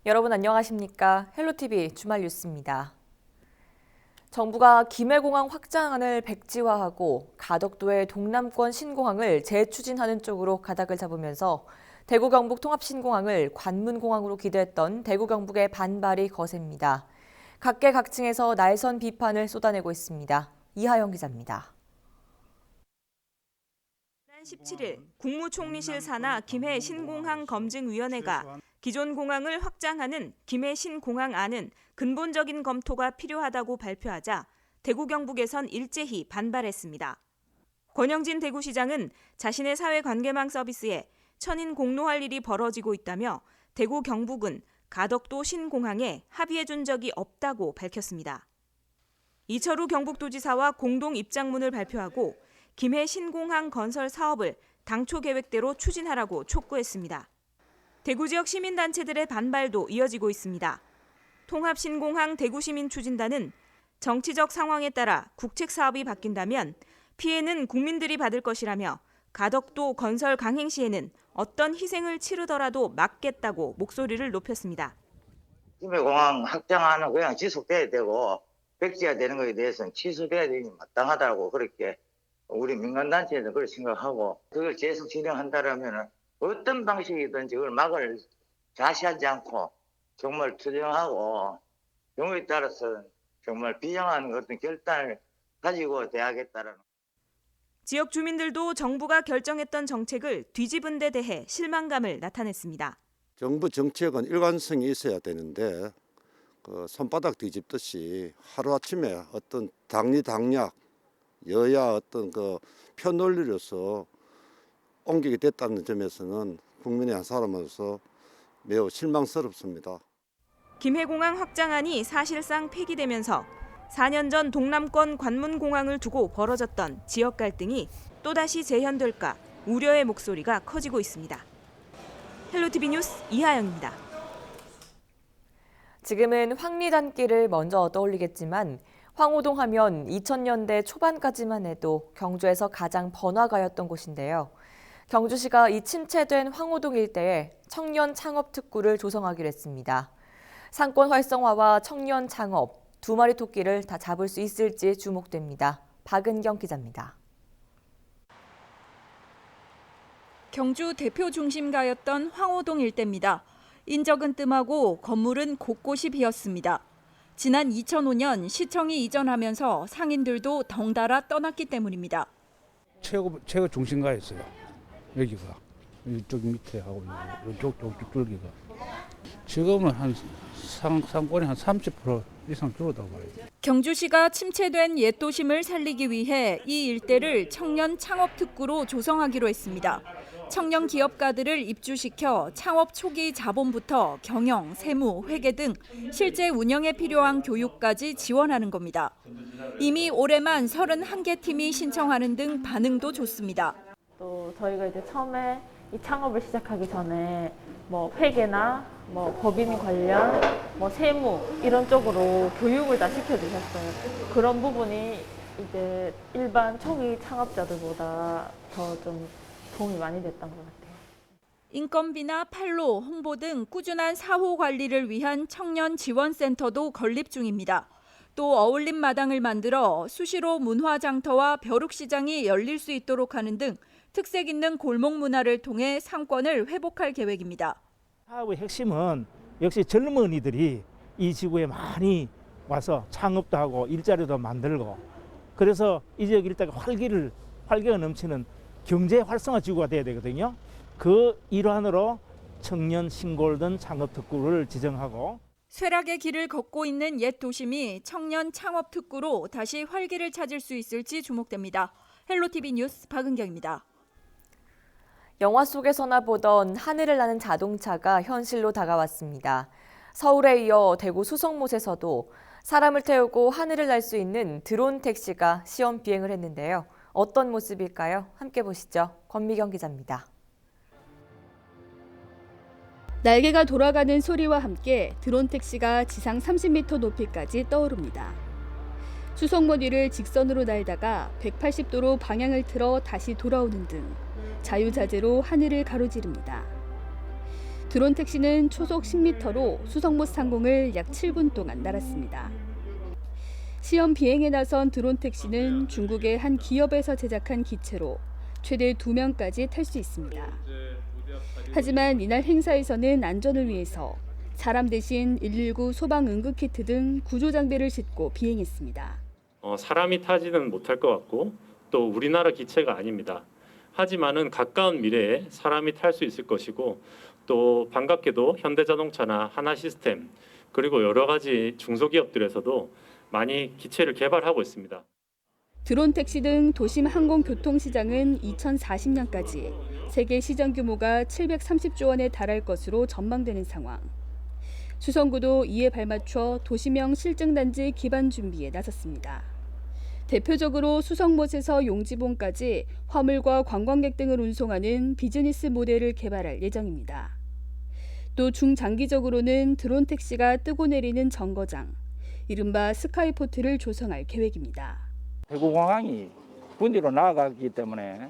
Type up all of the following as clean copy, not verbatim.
여러분 안녕하십니까? 헬로티비 주말 뉴스입니다. 정부가 김해공항 확장안을 백지화하고 가덕도의 동남권 신공항을 재추진하는 쪽으로 가닥을 잡으면서 대구 경북 통합신공항을 관문공항으로 기대했던 대구 경북의 반발이 거셉니다. 각계각층에서 날선 비판을 쏟아내고 있습니다. 이하영 기자입니다. 지난 17일 국무총리실 산하 김해 신공항 검증위원회가 기존 공항을 확장하는 김해 신공항안은 근본적인 검토가 필요하다고 발표하자 대구 경북에선 일제히 반발했습니다. 권영진 대구시장은 자신의 사회관계망 서비스에 천인 공로할 일이 벌어지고 있다며 대구 경북은 가덕도 신공항에 합의해 준 적이 없다고 밝혔습니다. 이철우 경북도지사와 공동 입장문을 발표하고 김해 신공항 건설 사업을 당초 계획대로 추진하라고 촉구했습니다. 대구 지역 시민단체들의 반발도 이어지고 있습니다. 통합신공항 대구시민추진단은 정치적 상황에 따라 국책 사업이 바뀐다면 피해는 국민들이 받을 것이라며 가덕도 건설 강행 시에는 어떤 희생을 치르더라도 막겠다고 목소리를 높였습니다. 김해공항 확장하는 그냥 지속돼야 되고 백지화되는 것에 대해서는 취소돼야 되니 마땅하다고 그렇게 우리 민간단체에서 그렇게 생각하고 그걸 계속 진행한다라면 어떤 방식이든지 그걸 막을 자시하지 않고 정말 투쟁하고 경우에 따라서 정말 비정한 어떤 결단을 가지고 돼야겠다라는. 지역 주민들도 정부가 결정했던 정책을 뒤집은 데 대해 실망감을 나타냈습니다. 정부 정책은 일관성이 있어야 되는데 손바닥 뒤집듯이 하루아침에 어떤 당리당략 여야 어떤 편논리로서 옮기게 됐다는 점에서는 국민의 한 사람으로서 매우 실망스럽습니다. 김해공항 확장안이 사실상 폐기되면서 4년 전 동남권 관문공항을 두고 벌어졌던 지역 갈등이 또다시 재현될까 우려의 목소리가 커지고 있습니다. 헬로티비 뉴스 이하영입니다. 지금은 황리단길을 먼저 떠올리겠지만 황호동 하면 2000년대 초반까지만 해도 경주에서 가장 번화가였던 곳인데요. 경주시가 이 침체된 황호동 일대에 청년 창업 특구를 조성하기로 했습니다. 상권 활성화와 청년 창업, 두 마리 토끼를 다 잡을 수 있을지 주목됩니다. 박은경 기자입니다. 경주 대표 중심가였던 황호동 일대입니다. 인적은 뜸하고 건물은 곳곳이 비었습니다. 지난 2005년 시청이 이전하면서 상인들도 덩달아 떠났기 때문입니다. 최고 중심가였어요. 여기가 이쪽 밑에 하고 이쪽 줄기가 지금은 한 상권이 한 30% 이상 줄었다고 봐요. 경주시가 침체된 옛 도심을 살리기 위해 이 일대를 청년 창업 특구로 조성하기로 했습니다. 청년 기업가들을 입주시켜 창업 초기 자본부터 경영, 세무, 회계 등 실제 운영에 필요한 교육까지 지원하는 겁니다. 이미 올해만 31개 팀이 신청하는 등 반응도 좋습니다. 또 저희가 이제 처음에 이 창업을 시작하기 전에 회계나 법인 관련 세무 이런 쪽으로 교육을 다 시켜주셨어요. 그런 부분이 이제 일반 초기 창업자들보다 더 좀 도움이 많이 됐던 것 같아요. 인건비나 판로, 홍보 등 꾸준한 사후 관리를 위한 청년 지원센터도 건립 중입니다. 또 어울림 마당을 만들어 수시로 문화장터와 벼룩시장이 열릴 수 있도록 하는 등 특색 있는 골목 문화를 통해 상권을 회복할 계획입니다. 사업의 핵심은 역시 젊은이들이 이 지구에 많이 와서 창업도 하고 일자리도 만들고 그래서 이 지역 일대가 활기가 넘치는 경제 활성화 지구가 돼야 되거든요. 그 일환으로 청년 신골든 창업 특구를 지정하고 쇠락의 길을 걷고 있는 옛 도심이 청년 창업 특구로 다시 활기를 찾을 수 있을지 주목됩니다. 헬로티비 뉴스 박은경입니다. 영화 속에서나 보던 하늘을 나는 자동차가 현실로 다가왔습니다. 서울에 이어 대구 수성못에서도 사람을 태우고 하늘을 날 수 있는 드론 택시가 시험 비행을 했는데요. 어떤 모습일까요? 함께 보시죠. 권미경 기자입니다. 날개가 돌아가는 소리와 함께 드론 택시가 지상 30m 높이까지 떠오릅니다. 수성못 위를 직선으로 날다가 180도로 방향을 틀어 다시 돌아오는 등 자유자재로 하늘을 가로지릅니다. 드론 택시는 초속 10m로 수성못 상공을 약 7분 동안 날았습니다. 시험 비행에 나선 드론 택시는 중국의 한 기업에서 제작한 기체로 최대 2명까지 탈 수 있습니다. 하지만 이날 행사에서는 안전을 위해서 사람 대신 119 소방 응급키트 등 구조 장비를 싣고 비행했습니다. 사람이 타지는 못할 것 같고 또 우리나라 기체가 아닙니다. 하지만은 가까운 미래에 사람이 탈 수 있을 것이고 또 반갑게도 현대자동차나 하나시스템 그리고 여러 가지 중소기업들에서도 많이 기체를 개발하고 있습니다. 드론 택시 등 도심 항공교통시장은 2040년까지 세계 시장 규모가 730조 원에 달할 것으로 전망되는 상황. 수성구도 이에 발맞춰 도시명 실증단지 기반 준비에 나섰습니다. 대표적으로 수성못에서 용지봉까지 화물과 관광객 등을 운송하는 비즈니스 모델을 개발할 예정입니다. 또 중장기적으로는 드론 택시가 뜨고 내리는 정거장, 이른바 스카이포트를 조성할 계획입니다. 대구공항이 분리로 나아가기 때문에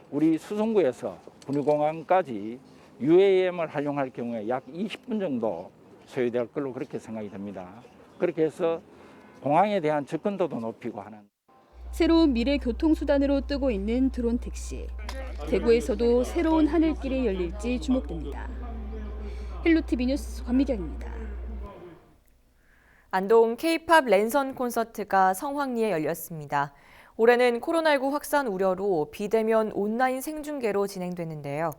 우리 수성구에서 분리공항까지 UAM을 활용할 경우에 약 20분 정도 소요될 걸로 그렇게 생각이 됩니다. 그렇게 해서 공항에 대한 접근도도 높이고 하는. 새로운 미래 교통수단으로 뜨고 있는 드론 택시. 대구에서도 새로운 하늘길이 열릴지 주목됩니다. 헬로티비 뉴스 권미경입니다. 안동 K-팝 랜선 콘서트가 성황리에 열렸습니다. 올해는 코로나19 확산 우려로 비대면 온라인 생중계로 진행됐는데요.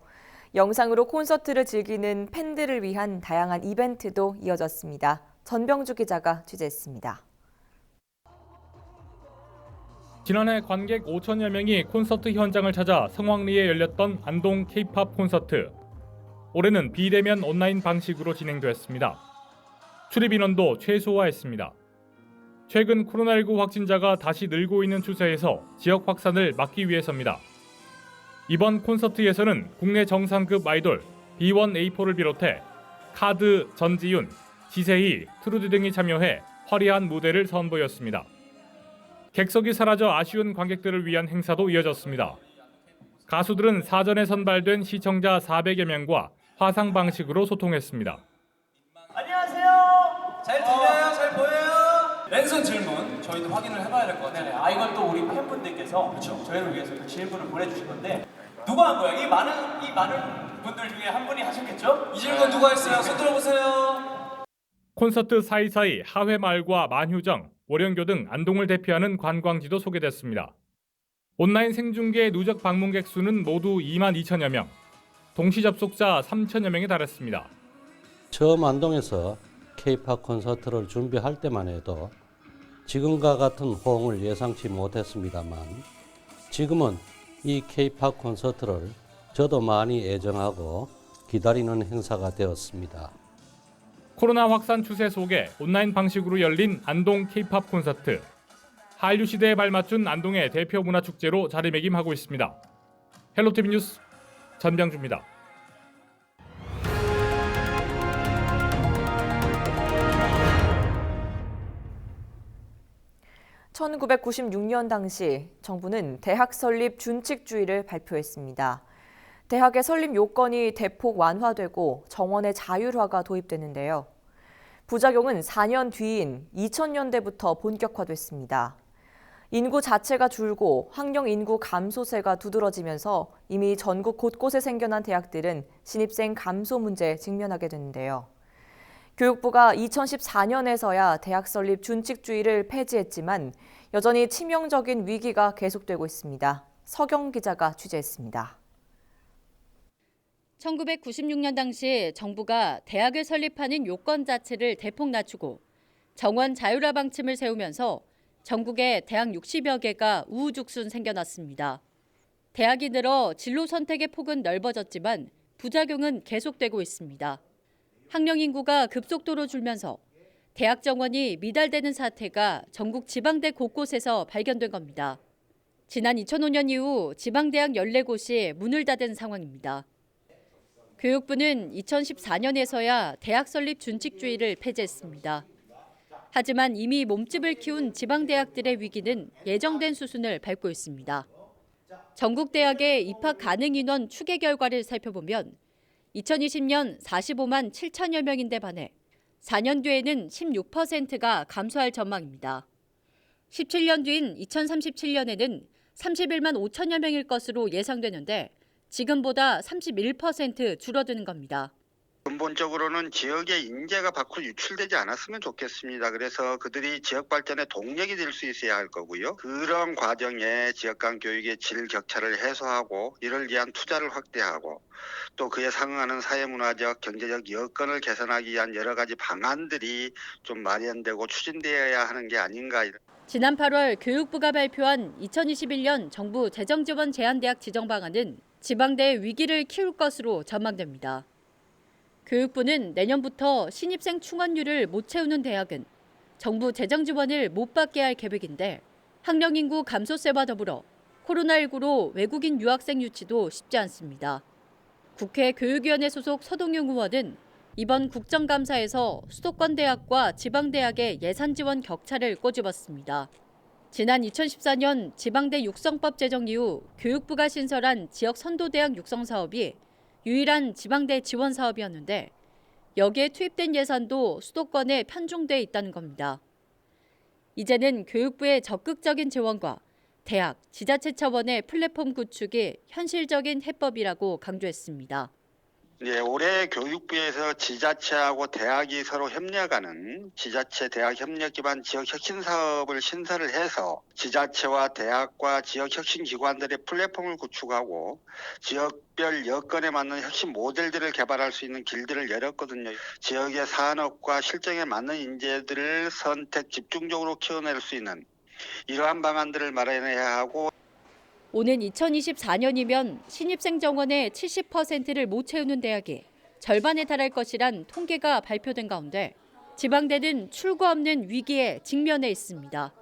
영상으로 콘서트를 즐기는 팬들을 위한 다양한 이벤트도 이어졌습니다. 전병주 기자가 취재했습니다. 지난해 관객 5천여 명이 콘서트 현장을 찾아 성황리에 열렸던 안동 K-팝 콘서트. 올해는 비대면 온라인 방식으로 진행됐습니다. 출입 인원도 최소화했습니다. 최근 코로나19 확진자가 다시 늘고 있는 추세에서 지역 확산을 막기 위해서입니다. 이번 콘서트에서는 국내 정상급 아이돌 B1A4를 비롯해 카드, 전지윤, 지세희, 트루드 등이 참여해 화려한 무대를 선보였습니다. 객석이 사라져 아쉬운 관객들을 위한 행사도 이어졌습니다. 가수들은 사전에 선발된 시청자 400여 명과 화상 방식으로 소통했습니다. 안녕하세요. 잘 들려요? 잘 보여요? 랜선 질문 저희도 확인을 해봐야 될 것 같아요. 이건 또 우리 팬분들께서 그렇죠. 저희를 위해서 그 질문을 보내주신 건데 누가 한 거예요? 이 많은 분들 중에 한 분이 하셨겠죠? 이 질문 누가 했어요? 손 들어보세요. 콘서트 사이사이 하회마을과 만휴정, 월영교 등 안동을 대표하는 관광지도 소개됐습니다. 온라인 생중계 누적 방문객 수는 모두 2만 2천여 명, 동시 접속자 3천여 명에 달했습니다. 처음 안동에서 K-팝 콘서트를 준비할 때만 해도 지금과 같은 호응을 예상치 못했습니다만 지금은 이 K-팝 콘서트를 저도 많이 애정하고 기다리는 행사가 되었습니다. 코로나 확산 추세 속에 온라인 방식으로 열린 안동 K-팝 콘서트. 한류 시대에 발맞춘 안동의 대표 문화축제로 자리매김하고 있습니다. 헬로티비 뉴스 전병주입니다. (1996년) 당시 정부는 대학 설립 준칙주의를 발표했습니다. 대학의 설립 요건이 대폭 완화되고 정원의 자율화가 도입됐는데요. 부작용은 4년 뒤인 2000년대부터 본격화됐습니다. 인구 자체가 줄고 학령 인구 감소세가 두드러지면서 이미 전국 곳곳에 생겨난 대학들은 신입생 감소 문제에 직면하게 됐는데요. 교육부가 2014년에서야 대학 설립 준칙주의를 폐지했지만 여전히 치명적인 위기가 계속되고 있습니다. 서경 기자가 취재했습니다. 1996년 당시 정부가 대학을 설립하는 요건 자체를 대폭 낮추고 정원 자율화 방침을 세우면서 전국에 대학 60여 개가 우후죽순 생겨났습니다. 대학이 늘어 진로 선택의 폭은 넓어졌지만 부작용은 계속되고 있습니다. 학령 인구가 급속도로 줄면서 대학 정원이 미달되는 사태가 전국 지방대 곳곳에서 발견된 겁니다. 지난 2005년 이후 지방대학 14곳이 문을 닫은 상황입니다. 교육부는 2014년에서야 대학 설립 준칙주의를 폐지했습니다. 하지만 이미 몸집을 키운 지방대학들의 위기는 예정된 수순을 밟고 있습니다. 전국 대학의 입학 가능 인원 추계 결과를 살펴보면 2020년 45만 7천여 명인데 반해 4년 뒤에는 16%가 감소할 전망입니다. 17년 뒤인 2037년에는 31만 5천여 명일 것으로 예상되는데 지금보다 31% 줄어드는 겁니다. 근본적으로는 지역의 인재가 밖으로 유출되지 않았으면 좋겠습니다. 그래서 그들이 지역 발전의 동력이 될 수 있어야 할 거고요. 그런 과정에 지역 간 교육의 질 격차를 해소하고 이를 위한 투자를 확대하고 또 그에 상응하는 사회문화적, 경제적 여건을 개선하기 위한 여러 가지 방안들이 좀 마련되고 추진되어야 하는 게 아닌가. 지난 8월 교육부가 발표한 2021년 정부 재정지원 제한대학 지정 방안은 지방대의 위기를 키울 것으로 전망됩니다. 교육부는 내년부터 신입생 충원율을 못 채우는 대학은 정부 재정 지원을 못 받게 할 계획인데 학령 인구 감소세와 더불어 코로나19로 외국인 유학생 유치도 쉽지 않습니다. 국회 교육위원회 소속 서동용 의원은 이번 국정감사에서 수도권 대학과 지방대학의 예산 지원 격차를 꼬집었습니다. 지난 2014년 지방대 육성법 제정 이후 교육부가 신설한 지역 선도대학 육성 사업이 유일한 지방대 지원 사업이었는데 여기에 투입된 예산도 수도권에 편중돼 있다는 겁니다. 이제는 교육부의 적극적인 지원과 대학, 지자체 차원의 플랫폼 구축이 현실적인 해법이라고 강조했습니다. 예, 올해 교육부에서 지자체하고 대학이 서로 협력하는 지자체 대학 협력 기반 지역 혁신 사업을 신설을 해서 지자체와 대학과 지역 혁신 기관들의 플랫폼을 구축하고 지역별 여건에 맞는 혁신 모델들을 개발할 수 있는 길들을 열었거든요. 지역의 산업과 실정에 맞는 인재들을 선택 집중적으로 키워낼 수 있는 이러한 방안들을 마련해야 하고 오는 2024년이면 신입생 정원의 70%를 못 채우는 대학이 절반에 달할 것이란 통계가 발표된 가운데 지방대는 출구 없는 위기에 직면해 있습니다.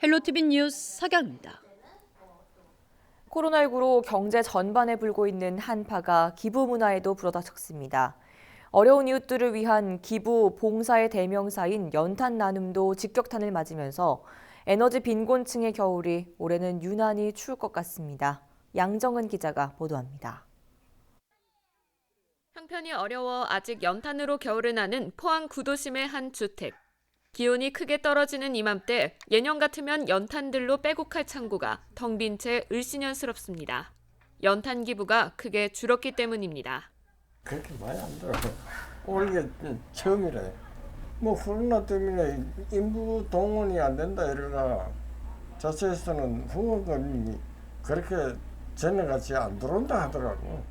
헬로티비 뉴스 서경입니다. 코로나19로 경제 전반에 불고 있는 한파가 기부 문화에도 불어닥쳤습니다. 어려운 이웃들을 위한 기부, 봉사의 대명사인 연탄 나눔도 직격탄을 맞으면서 에너지 빈곤층의 겨울이 올해는 유난히 추울 것 같습니다. 양정은 기자가 보도합니다. 형편이 어려워 아직 연탄으로 겨울을 나는 포항 구도심의 한 주택. 기온이 크게 떨어지는 이맘때 예년 같으면 연탄들로 빼곡할 창고가 텅 빈 채 을씨년스럽습니다. 연탄 기부가 크게 줄었기 때문입니다. 그렇게 많이 안 들어. 올해 처음이래. 뭐 코로나 때문에 인부 동원이 안 된다 이러나 자체에서는 후원금이 그렇게 전에같이 안 들어온다 하더라고.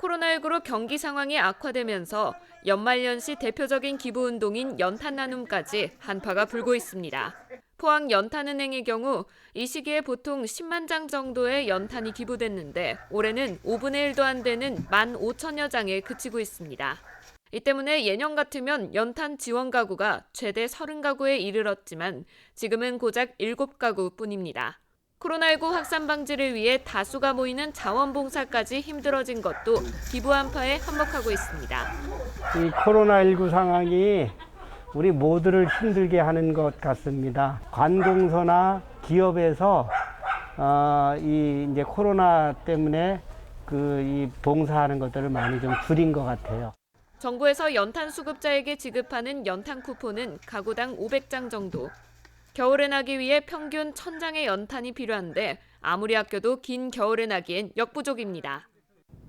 코로나19로 경기 상황이 악화되면서 연말연시 대표적인 기부운동인 연탄 나눔까지 한파가 불고 있습니다. 포항 연탄은행의 경우 이 시기에 보통 10만 장 정도의 연탄이 기부됐는데 올해는 5분의 1도 안 되는 15,000여 장에 그치고 있습니다. 이 때문에 예년 같으면 연탄 지원 가구가 최대 30가구에 이르렀지만 지금은 고작 7가구뿐입니다. 코로나19 확산 방지를 위해 다수가 모이는 자원봉사까지 힘들어진 것도 기부 한파에 한몫하고 있습니다. 이 코로나19 상황이 우리 모두를 힘들게 하는 것 같습니다. 관공서나 기업에서 이제 코로나 때문에 이 봉사하는 것들을 많이 좀 줄인 것 같아요. 정부에서 연탄 수급자에게 지급하는 연탄 쿠폰은 가구당 500장 정도. 겨울에 나기 위해 평균 1000장의 연탄이 필요한데 아무리 아껴도 긴 겨울에 나기엔 역부족입니다.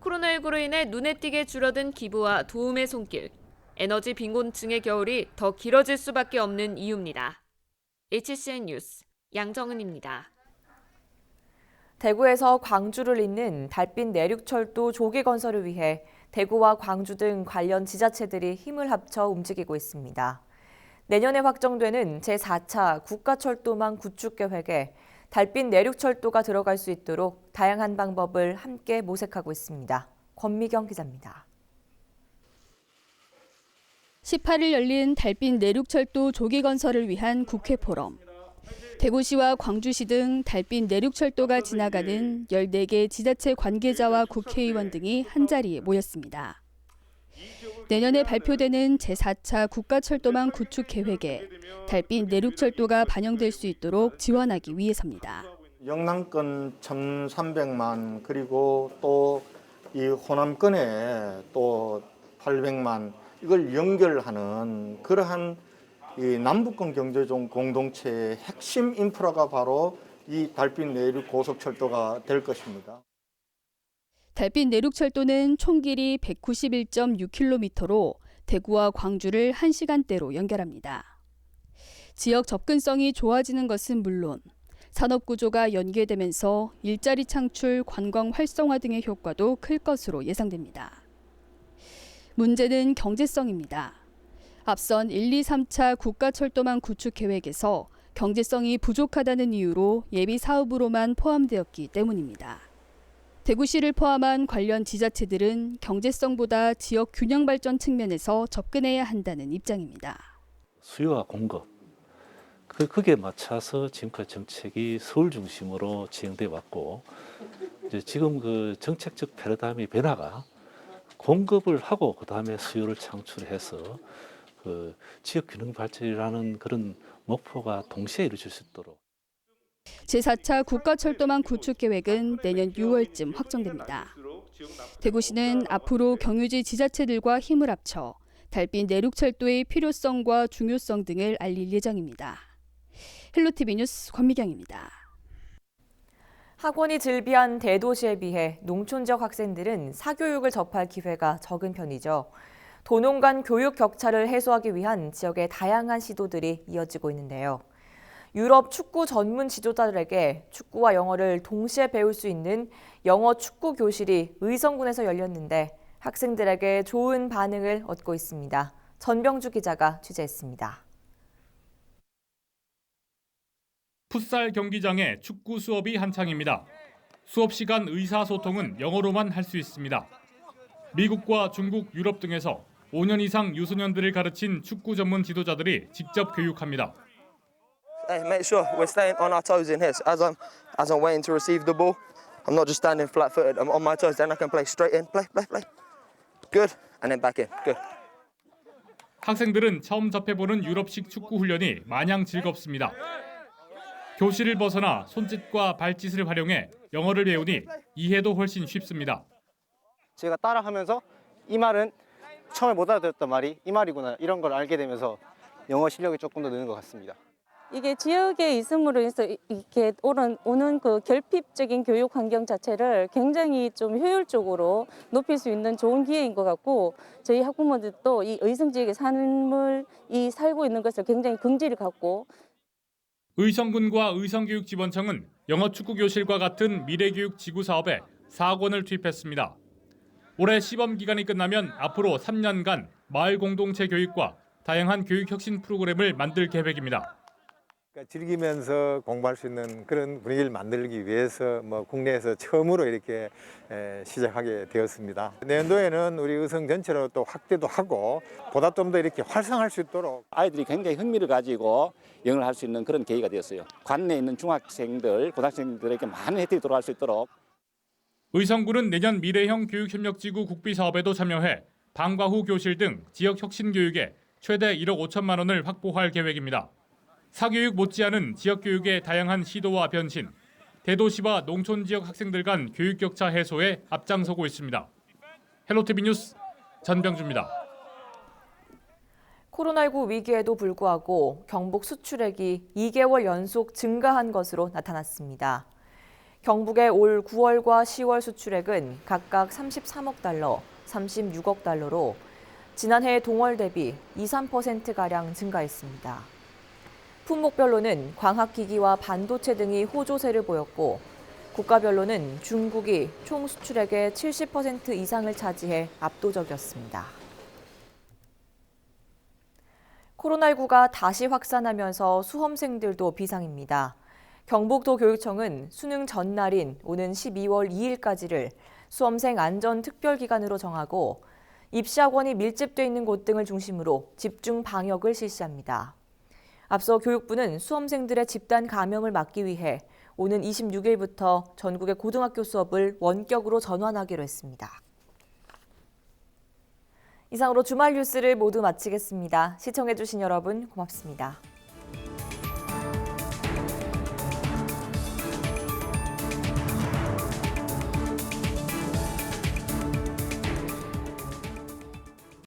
코로나19로 인해 눈에 띄게 줄어든 기부와 도움의 손길. 에너지 빈곤층의 겨울이 더 길어질 수밖에 없는 이유입니다. HCN 뉴스 양정은입니다. 대구에서 광주를 잇는 달빛 내륙철도 조기 건설을 위해 대구와 광주 등 관련 지자체들이 힘을 합쳐 움직이고 있습니다. 내년에 확정되는 제4차 국가철도망 구축 계획에 달빛 내륙철도가 들어갈 수 있도록 다양한 방법을 함께 모색하고 있습니다. 권미경 기자입니다. 18일 열린 달빛 내륙철도 조기 건설을 위한 국회 포럼. 대구시와 광주시 등 달빛 내륙철도가 지나가는 14개 지자체 관계자와 국회의원 등이 한자리에 모였습니다. 내년에 발표되는 제4차 국가철도망 구축 계획에 달빛 내륙철도가 반영될 수 있도록 지원하기 위해서입니다. 영남권 1,300만 그리고 또 이 호남권에 또 800만 이걸 연결하는 그러한 이 남북권 경제종 공동체의 핵심 인프라가 바로 이 달빛 내륙 고속철도가 될 것입니다. 달빛 내륙철도는 총 길이 191.6km로 대구와 광주를 1시간대로 연결합니다. 지역 접근성이 좋아지는 것은 물론 산업구조가 연계되면서 일자리 창출, 관광 활성화 등의 효과도 클 것으로 예상됩니다. 문제는 경제성입니다. 앞선 1, 2, 3차 국가철도망 구축 계획에서 경제성이 부족하다는 이유로 예비 사업으로만 포함되었기 때문입니다. 대구시를 포함한 관련 지자체들은 경제성보다 지역 균형 발전 측면에서 접근해야 한다는 입장입니다. 수요와 공급, 그게 맞춰서 지금까지 정책이 서울 중심으로 진행돼 왔고, 이제 지금 그 정책적 패러다임의 변화가 공급을 하고 그 다음에 수요를 창출해서 그 지역 균형 발전이라는 그런 목표가 동시에 이루어질 수 있도록. 제4차 국가철도망 구축 계획은 내년 6월쯤 확정됩니다. 대구시는 앞으로 경유지 지자체들과 힘을 합쳐 달빛 내륙철도의 필요성과 중요성 등을 알릴 예정입니다. 헬로티비 뉴스 권미경입니다. 학원이 즐비한 대도시에 비해 농촌 지역 학생들은 사교육을 접할 기회가 적은 편이죠. 도농 간 교육 격차를 해소하기 위한 지역의 다양한 시도들이 이어지고 있는데요. 유럽 축구 전문 지도자들에게 축구와 영어를 동시에 배울 수 있는 영어 축구 교실이 의성군에서 열렸는데 학생들에게 좋은 반응을 얻고 있습니다. 전병주 기자가 취재했습니다. 풋살 경기장에 축구 수업이 한창입니다. 수업 시간 의사소통은 영어로만 할 수 있습니다. 미국과 중국, 유럽 등에서 5년 이상 유소년들을 가르친 축구 전문 지도자들이 직접 교육합니다. Hey, make sure we're staying on our toes in here. So as I'm waiting to receive the ball, I'm not just standing flat-footed. I'm on my toes. Then I can play straight in. Play. Good. And then back in. Good. 학생들은 처음 접해보는 유럽식 축구 훈련이 마냥 즐겁습니다. 교실을 벗어나 손짓과 발짓을 활용해 영어를 배우니 이해도 훨씬 쉽습니다. 제가 따라하면서 이 말은 처음에 못 알아들었던 말이 이 말이구나 이런 걸 알게 되면서 영어 실력이 조금 더 느는 것 같습니다. 이게 지역에 있음으로 해서 이렇게 오는 그 결핍적인 교육 환경 자체를 굉장히 좀 효율적으로 높일 수 있는 좋은 기회인 것 같고 저희 학부모들도 이 의성 지역의 삶을 살고 있는 것을 굉장히 긍지를 갖고 의성군과 의성교육지원청은 영어 축구 교실과 같은 미래교육 지구 사업에 4억 원을 투입했습니다. 올해 시범 기간이 끝나면 앞으로 3년간 마을 공동체 교육과 다양한 교육 혁신 프로그램을 만들 계획입니다. 즐기면서 공부할 수 있는 그런 분위기를 만들기 위해서 국내에서 처음으로 이렇게 시작하게 되었습니다. 내년도에는 우리 의성 전체로 또 확대도 하고 보다 좀 더 이렇게 활성화할 수 있도록 아이들이 굉장히 흥미를 가지고 영어를 할 수 있는 그런 계기가 되었어요. 관내에 있는 중학생들, 고등학생들에게 많은 혜택이 돌아갈 수 있도록. 의성군은 내년 미래형 교육협력지구 국비 사업에도 참여해 방과 후 교실 등 지역 혁신 교육에 최대 1억 5천만 원을 확보할 계획입니다. 사교육 못지않은 지역교육의 다양한 시도와 변신, 대도시와 농촌 지역 학생들 간 교육 격차 해소에 앞장서고 있습니다. 헬로티비 뉴스 전병주입니다. 코로나19 위기에도 불구하고 경북 수출액이 2개월 연속 증가한 것으로 나타났습니다. 경북의 올 9월과 10월 수출액은 각각 33억 달러, 36억 달러로 지난해 동월 대비 2~3%가량 증가했습니다. 품목별로는 광학기기와 반도체 등이 호조세를 보였고 국가별로는 중국이 총 수출액의 70% 이상을 차지해 압도적이었습니다. 코로나19가 다시 확산하면서 수험생들도 비상입니다. 경북도교육청은 수능 전날인 오는 12월 2일까지를 수험생 안전 특별기간으로 정하고 입시학원이 밀집돼 있는 곳 등을 중심으로 집중 방역을 실시합니다. 앞서 교육부는 수험생들의 집단 감염을 막기 위해 오는 26일부터 전국의 고등학교 수업을 원격으로 전환하기로 했습니다. 이상으로 주말 뉴스를 모두 마치겠습니다. 시청해주신 여러분 고맙습니다.